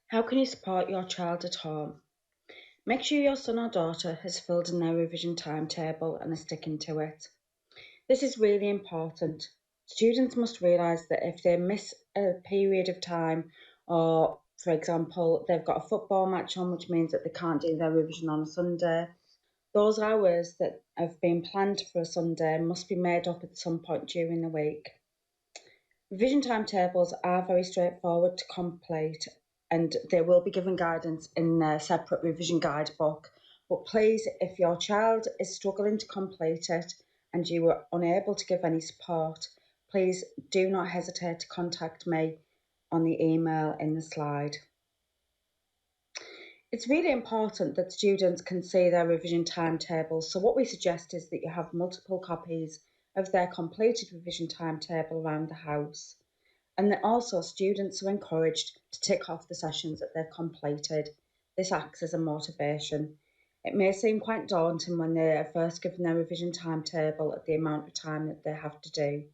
How can you support your child at home? Make sure your son or daughter has filled in their revision timetable and is sticking to it. This is really important. Students must realise that if they miss a period of time, or for example, they've got a football match on, which means that they can't do their revision on a Sunday, those hours that have been planned for a Sunday must be made up at some point during the week. Revision timetables are very straightforward to complete and they will be given guidance in a separate revision guidebook. But please, if your child is struggling to complete it and you are unable to give any support, please do not hesitate to contact me on the email in the slide. It's really important that students can see their revision timetables, so what we suggest is that you have multiple copies of their completed revision timetable around the house. And then also students are encouraged to tick off the sessions that they've completed. This acts as a motivation. It may seem quite daunting when they are first given their revision timetable at the amount of time that they have to do,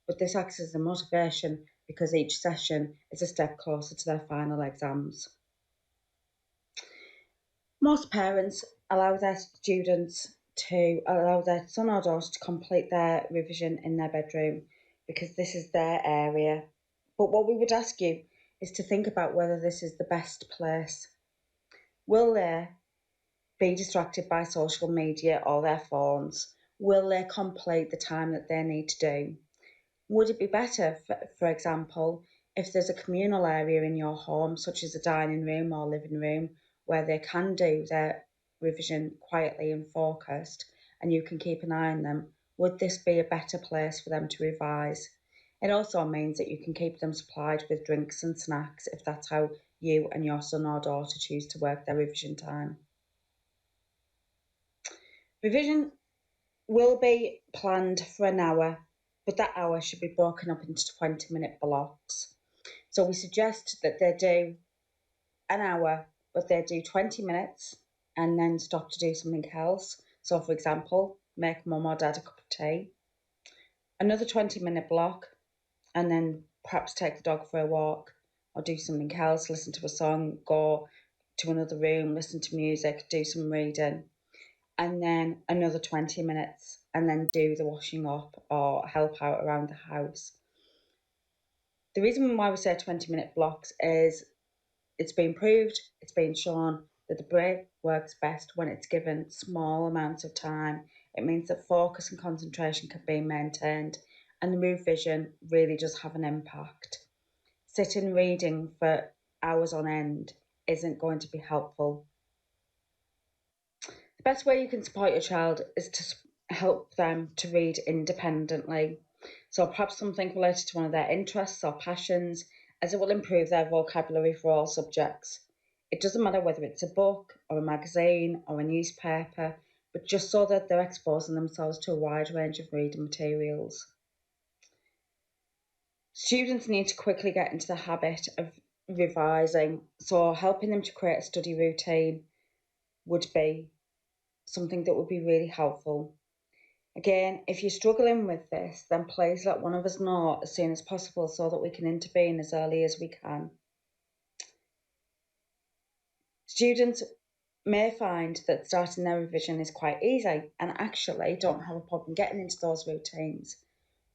but this acts as a motivation because each session is a step closer to their final exams. Most parents allow their son or daughter to complete their revision in their bedroom because this is their area. But what we would ask you is to think about whether this is the best place. Will they be distracted by social media or their phones? Will they complete the time that they need to do? Would it be better, for example, if there's a communal area in your home, such as a dining room or living room, where they can do their revision quietly and focused, and you can keep an eye on them? Would this be a better place for them to revise? It also means that you can keep them supplied with drinks and snacks if that's how you and your son or daughter choose to work their revision time. Revision will be planned for an hour, but that hour should be broken up into 20-minute blocks. So we suggest that they do an hour, but they do 20 minutes and then stop to do something else. So, for example, make mum or dad a cup of tea, another 20-minute block, and then perhaps take the dog for a walk or do something else, listen to a song, go to another room, listen to music, do some reading, and then another 20 minutes, and then do the washing up or help out around the house. The reason why we say 20-minute blocks is it's been proved, it's been shown that the brain works best when it's given small amounts of time. It means that focus and concentration can be maintained, and the revision really does have an impact. Sitting reading for hours on end isn't going to be helpful. The best way you can support your child is to help them to read independently. So perhaps something related to one of their interests or passions, as it will improve their vocabulary for all subjects. It doesn't matter whether it's a book or a magazine or a newspaper, but just so that they're exposing themselves to a wide range of reading materials. Students need to quickly get into the habit of revising, so helping them to create a study routine would be something that would be really helpful. Again, if you're struggling with this, then please let one of us know as soon as possible so that we can intervene as early as we can. Students may find that starting their revision is quite easy and actually don't have a problem getting into those routines.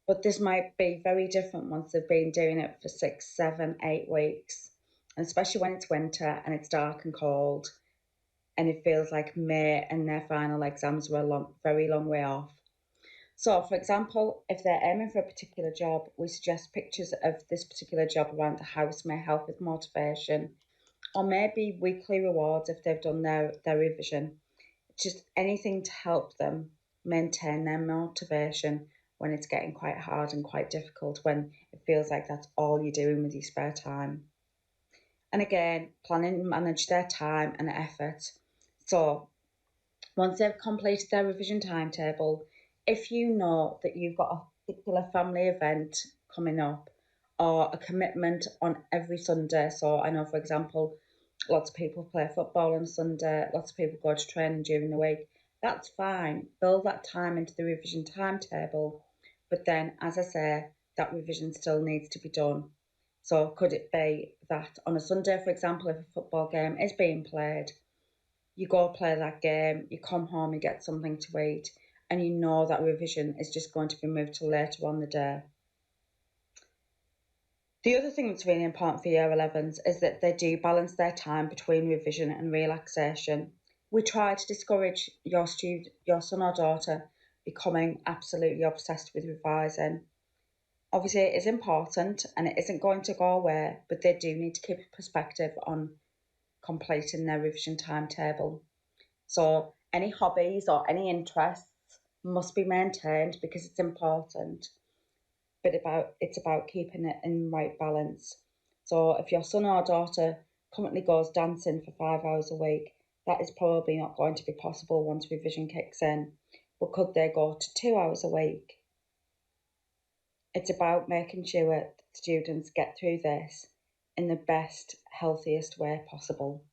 But this might be very different once they've been doing it for 6, 7, 8 weeks, and especially when it's winter and it's dark and cold and it feels like May and their final exams were a very long way off. So, for example, if they're aiming for a particular job, we suggest pictures of this particular job around the house may help with motivation, or maybe weekly rewards if they've done their revision. Just anything to help them maintain their motivation when it's getting quite hard and quite difficult, when it feels like that's all you're doing with your spare time. And again, planning to manage their time and effort. So once they've completed their revision timetable, if you know that you've got a particular family event coming up or a commitment on every Sunday, so I know, for example, lots of people play football on Sunday, lots of people go to training during the week, that's fine. Build that time into the revision timetable, but then, as I say, that revision still needs to be done. So could it be that on a Sunday, for example, if a football game is being played, you go play that game, you come home, you get something to eat, and you know that revision is just going to be moved to later on the day. The other thing that's really important for Year 11s is that they do balance their time between revision and relaxation. We try to discourage your son or daughter becoming absolutely obsessed with revising. Obviously, it is important and it isn't going to go away, but they do need to keep a perspective on completing their revision timetable. So, any hobbies or any interests must be maintained because it's important, but it's about keeping it in right balance. So, if your son or daughter currently goes dancing for 5 hours a week, that is probably not going to be possible once revision kicks in. But could they go to 2 hours a week? It's about making sure that students get through this in the best, healthiest way possible.